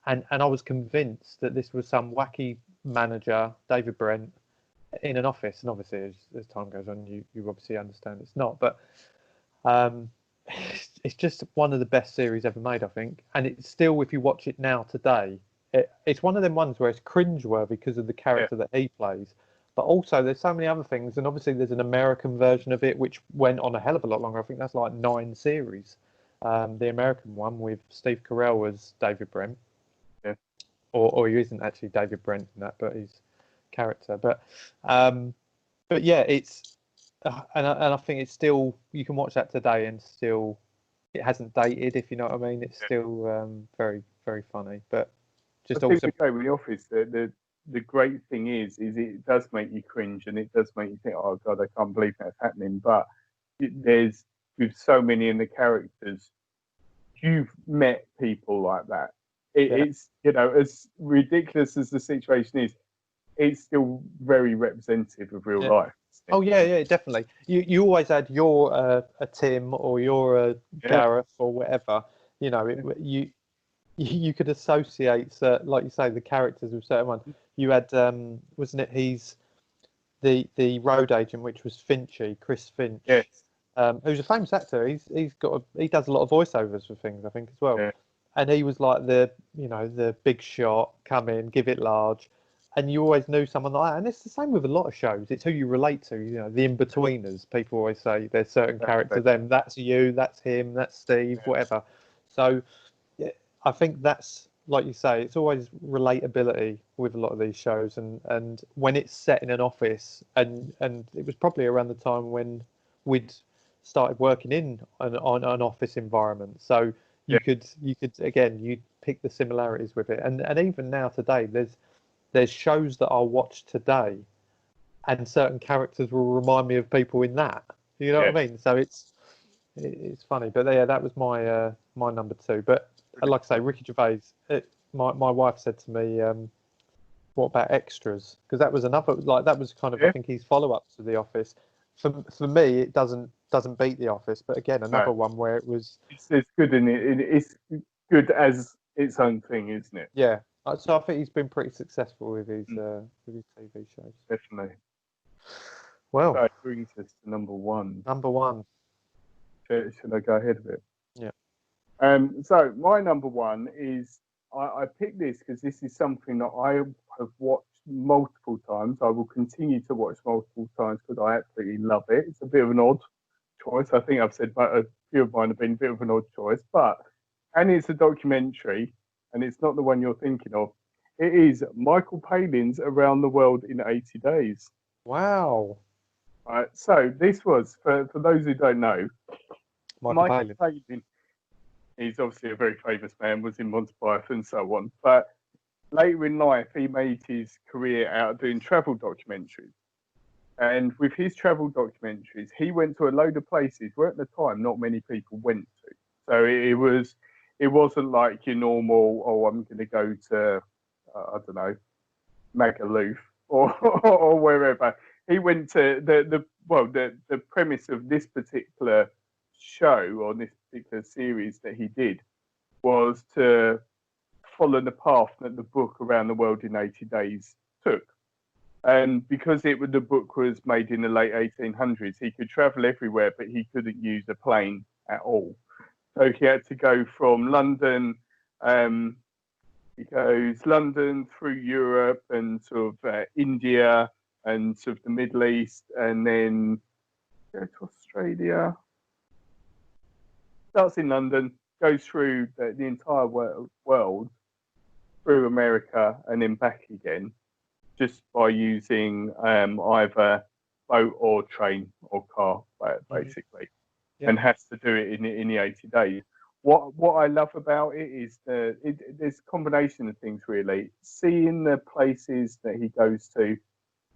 I was convinced that this was some wacky manager, David Brent, in an office. And obviously, as time goes on, you obviously understand it's not. But it's just one of the best series ever made, I think. And it's still, if you watch it now today, it's one of them ones where it's cringeworthy because of the character that he plays. But also, there's so many other things, and obviously, there's an American version of it which went on a hell of a lot longer. I think that's like 9 series. The American one with Steve Carell as David Brent. Yeah. Or he isn't actually David Brent in that, but his character. But yeah, it's and I think it's still, you can watch that today and still it hasn't dated, if you know what I mean. It's still very, very funny. But just also with The Office, the great thing is it does make you cringe and it does make you think, oh god, I can't believe that's happening. But there's, with so many in the characters, you've met people like that. It's as ridiculous as the situation is, it's still very representative of real life. Oh yeah, definitely. You always had your a Tim or your a Gareth or whatever. You could associate, like you say, the characters with certain ones. You had wasn't it? He's the road agent, which was Chris Finch. Yes. Who's a famous actor. He does a lot of voiceovers for things, I think, as well. Yeah. And he was like the big shot, come in, give it large. And you always knew someone like that. And it's the same with a lot of shows. It's who you relate to, the in-betweeners. People always say there's certain characters, them, that's you, that's him, that's Steve, whatever. So I think that's, like you say, it's always relatability with a lot of these shows. And when it's set in an office, and it was probably around the time when we'd started working in an office environment. So you could again, you'd pick the similarities with it. And even now today, there's shows that I'll watch today and certain characters will remind me of people in that. You know what I mean? So it's funny. But yeah, that was my my number 2. But like I say, Ricky Gervais, my wife said to me, what about Extras? Because that was another, that was kind of, I think, his follow-up to The Office. For me, it doesn't beat The Office, but again, another one where it was... It's good in it. It's good as its own thing, isn't it? Yeah. So I think he's been pretty successful with his TV shows. Definitely. Well, that brings us to number 1. Number 1. Should I go ahead of it? Yeah. So my number 1 is, I picked this because this is something that I have watched multiple times. I will continue to watch multiple times because I absolutely love it. It's a bit of an odd choice. I think I've said, but a few of mine have been a bit of an odd choice. And it's a documentary, and it's not the one you're thinking of. It is Michael Palin's Around the World in 80 Days. Wow. Right. So this was, for those who don't know, Michael Palin. He's obviously a very famous man, was in Monty Python and so on. But later in life, he made his career out of doing travel documentaries. And with his travel documentaries, he went to a load of places where at the time not many people went to. So it wasn't like your normal, I'm going to go to, I don't know, Magaluf or wherever. He went to the premise of this particular show or this particular series that he did was to follow the path that the book Around the World in 80 Days took. And because the book was made in the late 1800s, he could travel everywhere, but he couldn't use a plane at all. So he had to go from London. He goes London through Europe and sort of India and sort of the Middle East, and then go to Australia. Starts in London, goes through the entire world, through America, and then back again, just by using either boat or train or car, basically, and has to do it in the 80 days. What I love about it is there's a combination of things, really. Seeing the places that he goes to,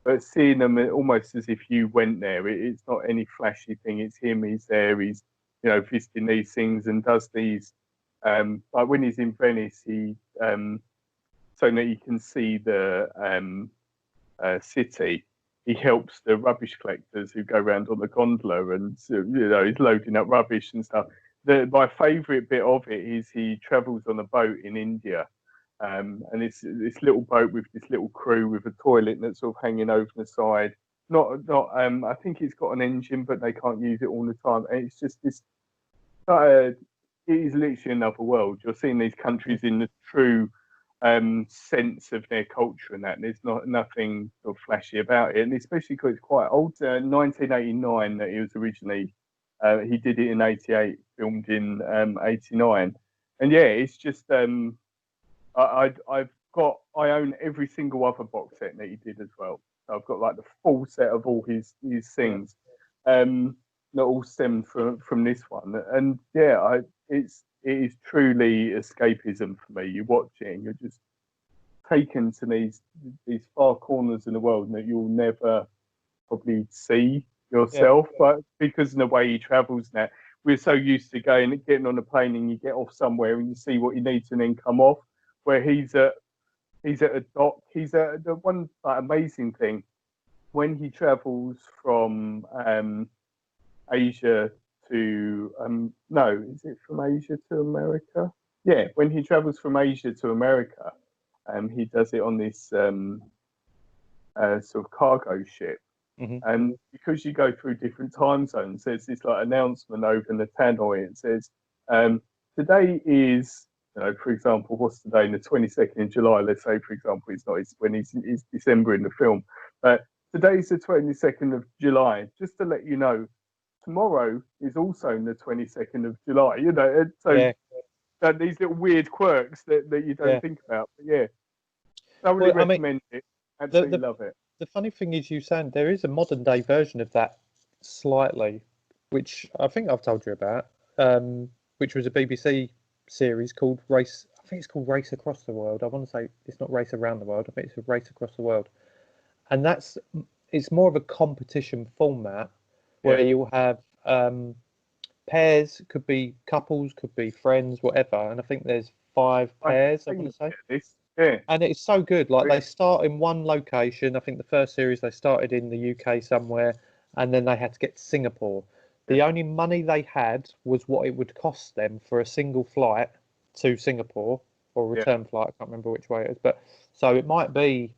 but seeing them almost as if you went there. It's not any flashy thing. It's him. He's there. He's visiting these things and does these. Like when he's in Venice, he so that you can see the city. He helps the rubbish collectors who go around on the gondola, and he's loading up rubbish and stuff. My favourite bit of it is he travels on a boat in India, and it's this little boat with this little crew with a toilet that's sort of hanging over the side. Not. I think it's got an engine, but they can't use it all the time. And it's just this. It is literally another world. You're seeing these countries in the true sense of their culture and that. And there's nothing sort of flashy about it, and especially because it's quite old. 1989 that he was originally. He did it in 88, filmed in 89, and yeah, it's just I own every single other box set that he did as well. So I've got like the full set of all his things, that all stemmed from this one, and yeah, it is truly escapism for me. You watch it and you're just taken to these far corners in the world that you'll never probably see yourself, but because of the way he travels now, we're so used to getting on a plane and you get off somewhere and you see what you need to and then come off. Where he's at a dock. He's at the one amazing thing when he travels from Asia to no, is it from Asia to America? Yeah, when he travels from Asia to America, he does it on this sort of cargo ship. And because you go through different time zones, there's this like announcement over in the tannoy. It says, today is, for example, what's today? The 22nd of July. Let's say, for example, it's when it's December in the film. But today's the 22nd of July. Just to let you know, tomorrow is also the 22nd of July. That these little weird quirks that you don't think about. But yeah, thoroughly recommend it. Absolutely love it. The funny thing is, you saying there is a modern day version of that slightly, which I think I've told you about, which was a BBC series called Race. I think it's called Race Across the World. I want to say it's not Race Around the World. I think it's a Race Across the World, and it's more of a competition format where you'll have pairs, could be couples, could be friends, whatever. And I think there's 5 pairs. I want to say. Yeah. And it's so good. Like they start in one location. I think the first series they started in the UK somewhere, and then they had to get to Singapore. The only money they had was what it would cost them for a single flight to Singapore or return flight. I can't remember which way it is, but so it might be,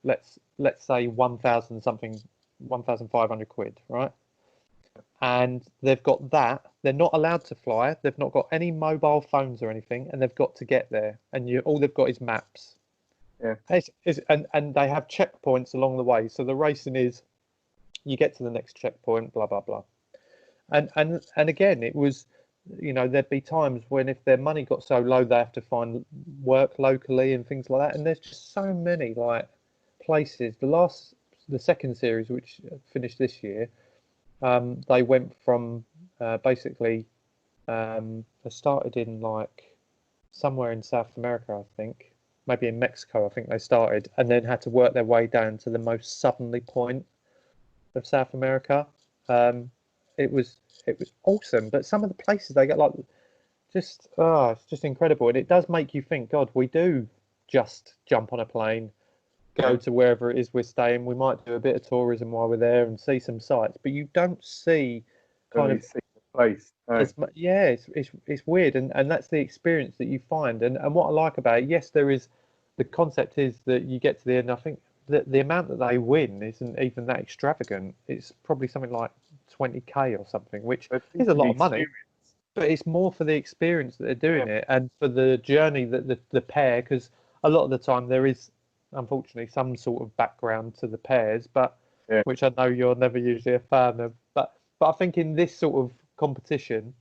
let's say 1,500 quid, right? And they've got that. They're not allowed to fly. They've not got any mobile phones or anything, and they've got to get there. And all they've got is maps. Yeah. And they have checkpoints along the way. So the racing is, you get to the next checkpoint, blah blah blah. And again, it was, there'd be times when if their money got so low, they have to find work locally and things like that. And there's just so many like places. The second series, which finished this year. They went from basically they started in like somewhere in South America, I think, maybe in Mexico, I think they started, and then had to work their way down to the most southerly point of South America. It was awesome, but some of the places they get it's just incredible, and it does make you think, God, we do just jump on a plane, go to wherever it is we're staying. We might do a bit of tourism while we're there and see some sights, but you don't see place. No. It's weird, and that's the experience that you find. And what I like about it, yes, there is the concept is that you get to the end. I think that the amount that they win isn't even that extravagant. It's probably something like 20K or something, which is a lot of money. But it's more for the experience that they're doing it, and for the journey that the pair, because a lot of the time there is, unfortunately, some sort of background to the pairs, but which I know you're never usually a fan of. But I think in this sort of competition,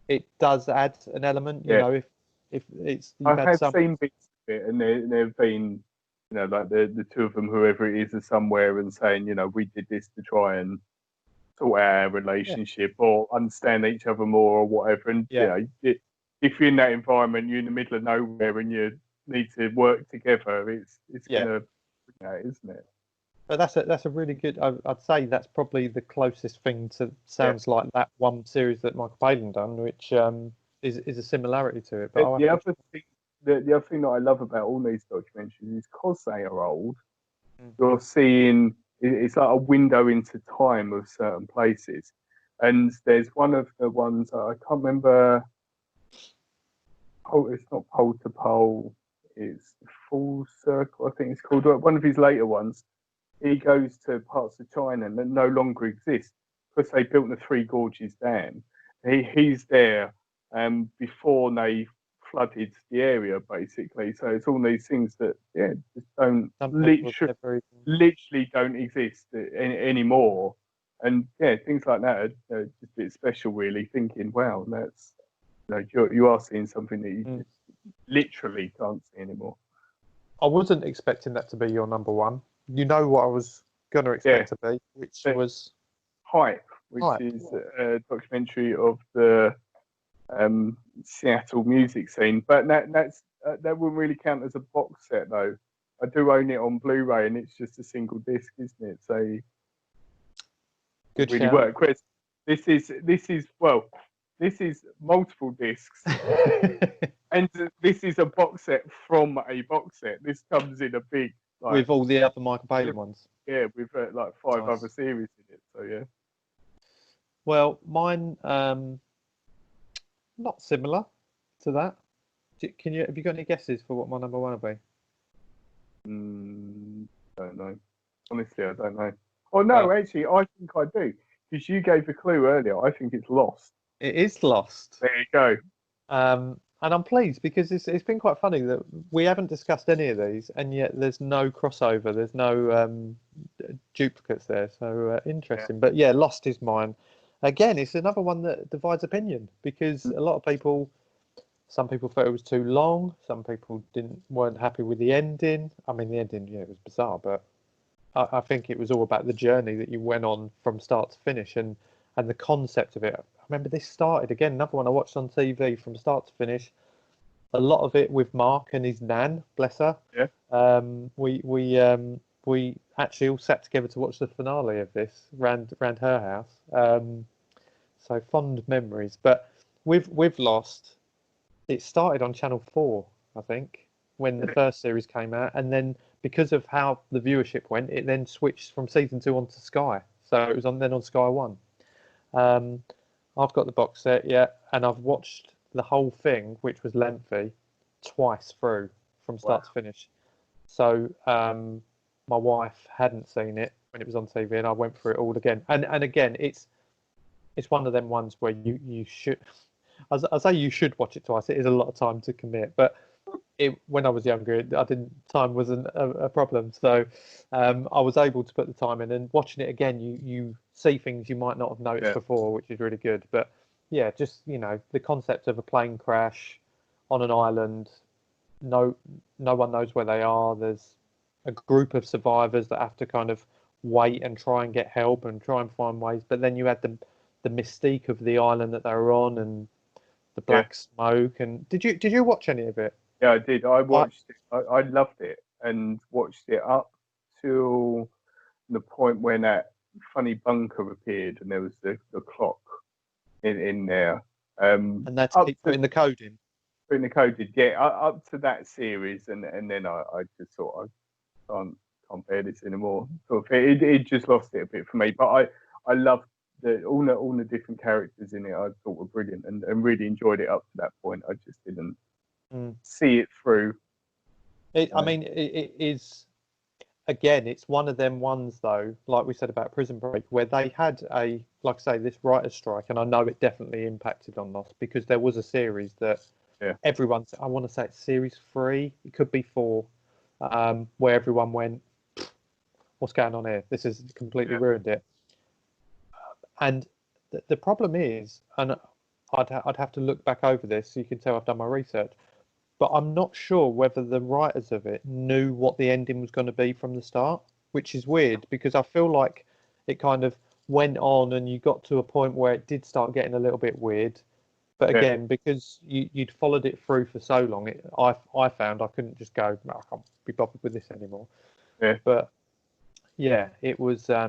it does add an element. You know, if it's I have seen bits of it, and there've been, like the two of them, whoever it is, are somewhere and saying, we did this to try and sort out our relationship or understand each other more or whatever. And if you're in that environment, you're in the middle of nowhere and you need to work together, it's gonna, isn't it? But that's a really good. I'd say that's probably the closest thing to sounds like that one series that Michael Palin done, which is a similarity to it. But the other thing that I love about all these documentaries is because they are old, you're seeing it's like a window into time of certain places. And there's one of the ones I can't remember. Oh, it's not Pole to Pole. It's Full Circle, I think it's called. One of his later ones. He goes to parts of China that no longer exist because they built the Three Gorges Dam. He's there before they flooded the area, basically. So it's all these things that just don't literally don't exist anymore. And things like that are just a bit special, really. Thinking, wow, that's you are seeing something that you just literally can't see anymore. I wasn't expecting that to be your number one. You know what I was going to expect to be, which was Hype, which is a documentary of the Seattle music scene. But that wouldn't really count as a box set, though. I do own it on Blu-ray, and it's just a single disc, isn't it? So good really work. Chris, this is multiple discs. And this is a box set from a box set. This comes in a big, with all the other Michael Palin ones. Yeah, with like 5 other series in it. So yeah. Well, mine not similar to that. Have you got any guesses for what my number one will be? Don't know. Honestly, I don't know. Oh no, actually, I think I do because you gave a clue earlier. I think it's Lost. It is Lost. There you go. And I'm pleased because it's been quite funny that we haven't discussed any of these, and yet there's no crossover, there's no duplicates there. So interesting. Yeah. But yeah, Lost is mine. Again, it's another one that divides opinion because a lot of people, some people thought it was too long, some people weren't happy with the ending. I mean, the ending, it was bizarre, but I think it was all about the journey that you went on from start to finish and the concept of it. I remember this started again, another one I watched on TV from start to finish. A lot of it with Mark and his nan, bless her. Yeah. We actually all sat together to watch the finale of this round her house. So fond memories. But with Lost, it started on Channel 4, I think, when the first series came out, and then because of how the viewership went, it then switched from season 2 onto Sky. So it was on Sky 1. I've got the box set, and I've watched the whole thing, which was lengthy, twice through from start to finish. So my wife hadn't seen it when it was on TV, and I went through it all again. And again, it's one of them ones where you should. I say you should watch it twice. It is a lot of time to commit, but when I was younger, time wasn't a problem. So I was able to put the time in, and watching it again, you see things you might not have noticed before, which is really good. But yeah, just the concept of a plane crash on an island, no one knows where they are. There's a group of survivors that have to kind of wait and try and get help and try and find ways. But then you had the mystique of the island that they were on and the black smoke. And did you watch any of it? Yeah, I did. I watched it. I loved it and watched it up till the point when that funny bunker appeared and there was the clock in there. And that's keep putting the code in. Putting the code in, up to that series, and then I just thought I can't bear this anymore. Sort of, it just lost it a bit for me. But I loved all the different characters in it I thought were brilliant and really enjoyed it up to that point. I just didn't see it through. I mean, it is, again, it's one of them ones though, like we said about Prison Break, where they had like I say, this writer's strike, and I know it definitely impacted on Lost because there was a series that everyone's, I want to say it's series 3, it could be 4, where everyone went, what's going on here? This has completely ruined it. And the problem is, and I'd have to look back over this, so you can tell I've done my research, but I'm not sure whether the writers of it knew what the ending was going to be from the start, which is weird because I feel like it kind of went on and you got to a point where it did start getting a little bit weird. But again, because you'd followed it through for so long, I found I couldn't just go, I can't be bothered with this anymore. But yeah, it was, I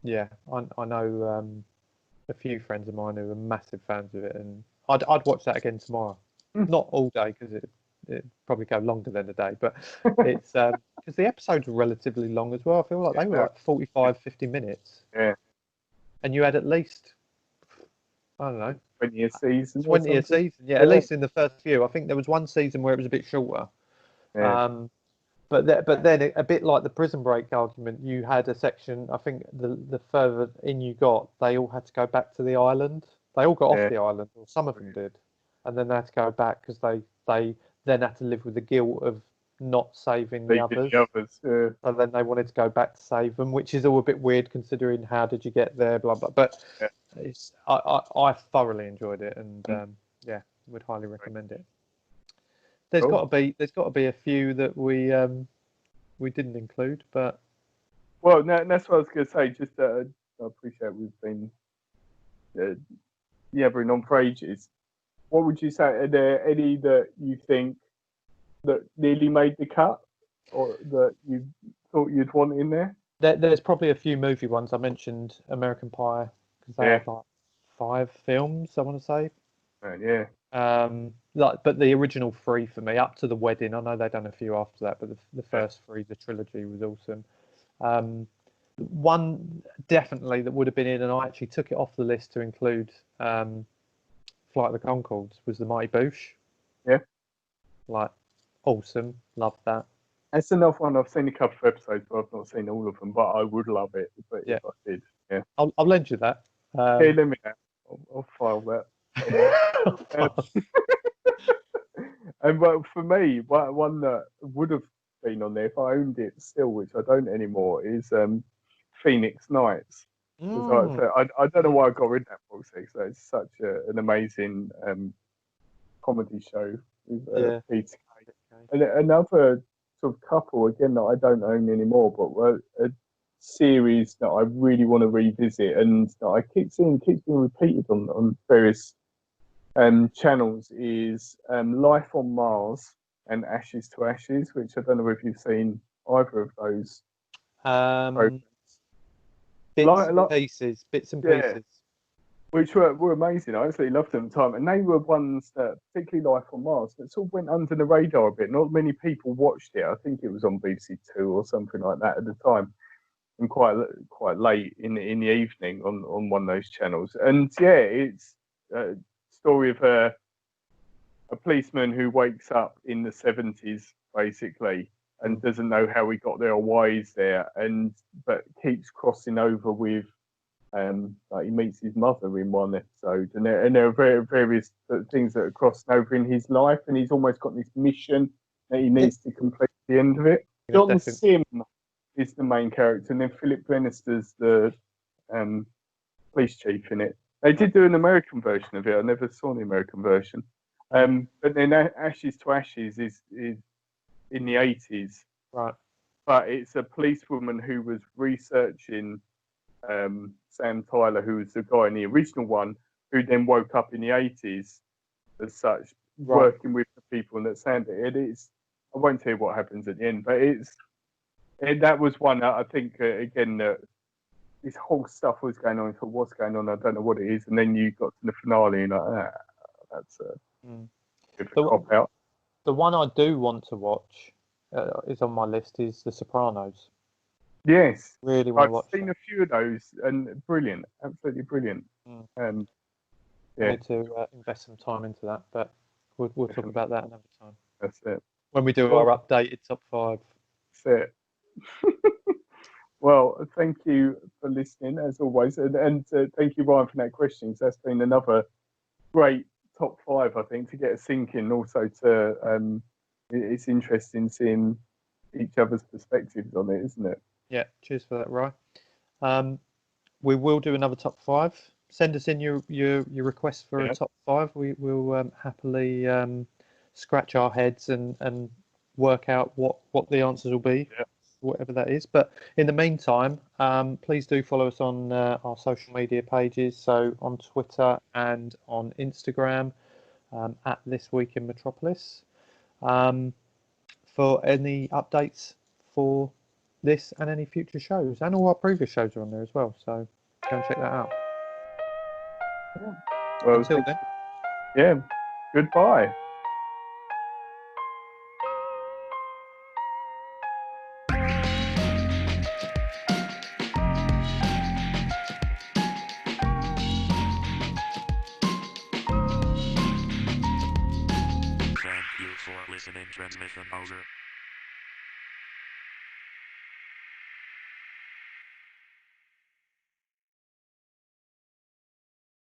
know a few friends of mine who are massive fans of it, and I'd watch that again tomorrow. Not all day because it probably go longer than a day, but it's because the episodes were relatively long as well. I feel like they were like 45, 50 minutes. Yeah. And you had at least, I don't know, 20 a season. 20 a season. Yeah, at least in the first few. I think there was one season where it was a bit shorter. But then a bit like the Prison Break argument, you had a section. I think the further in you got, they all had to go back to the island. They all got off the island, or some of them did, and then they had to go back because they then had to live with the guilt of not saving the others. So then they wanted to go back to save them, which is all a bit weird considering how did you get there, blah blah. But I thoroughly enjoyed it, and would highly recommend it. There's got to be a few that we didn't include, but that's what I was going to say. Just I appreciate we've been yabbering on for ages. What would you say? Are there any that you think that nearly made the cut, or that you thought you'd want in there? There's probably a few movie ones. I mentioned American Pie because they have like 5 films, I want to say. But the original 3 for me, up to the wedding. I know they've done a few after that, but the first 3, the trilogy, was awesome. One definitely that would have been in, and I actually took it off the list to include Flight of the Conchords, was the Mighty Boosh. Like, awesome, love that. That's another one. I've seen a couple of episodes, but I've not seen all of them. But I would love it if I did. I'll lend you that. Hey, let me know. I'll file that. And for me, one that would have been on there if I owned it still, which I don't anymore, is Phoenix Nights. I don't know why I got rid of that box set. So it's such an amazing comedy show with Peter Kay. And another sort of couple again that I don't own anymore, but a series that I really want to revisit and that I keeps being repeated on various channels is Life on Mars and Ashes to Ashes, which I don't know if you've seen either of those programs. Bits and pieces. Which were amazing. I absolutely loved them at the time. And they were ones that, particularly Life on Mars, that sort of went under the radar a bit. Not many people watched it. I think it was on BBC Two or something like that at the time. And quite late in the evening on one of those channels. And it's a story of a policeman who wakes up in the 70s, basically, and doesn't know how he got there or why he's there, but keeps crossing over with like he meets his mother in one episode, and there are various things that are crossing over in his life, and he's almost got this mission that he needs to complete at the end of it. John Sim is the main character, and then Philip Bannister's the police chief in it. They did do an American version of it. I never saw the American version. But then Ashes to Ashes is in the 80s. Right. But it's a policewoman who was researching Sam Tyler, who was the guy in the original one, who then woke up in the 80s as such, working with the people that sounded it. Is, I won't tell you what happens at the end, but that was one that I think, again, that this whole stuff was going on. So what's going on? I don't know what it is. And then you got to the finale and that's a bit of a cop out. The one I do want to watch is on my list is The Sopranos. Yes, Really want I've to watch seen that. a few of those, and brilliant, absolutely brilliant. Mm. Um, I yeah, need to invest some time into that, but we'll talk about that another time that's it. when we do Well, our updated top 5. that's it. Well, thank you for listening as always, and thank you, Ryan, for that question. 'Cause that's been another great top 5, I think, to get us thinking. Also, to it's interesting seeing each other's perspectives on it, isn't it? Yeah, cheers for that, Ryan. We will do another top 5. Send us in your requests for a Yeah. top 5. We will happily scratch our heads and work out what the answers will be, Yeah. whatever that is. But in the meantime, please do follow us on our social media pages. So on Twitter and on Instagram at This Week in Metropolis. For any updates for this and any future shows, and all our previous shows are on there as well. So go and check that out. Well, Until then. yeah. Goodbye. Thank you for listening. Transmission over.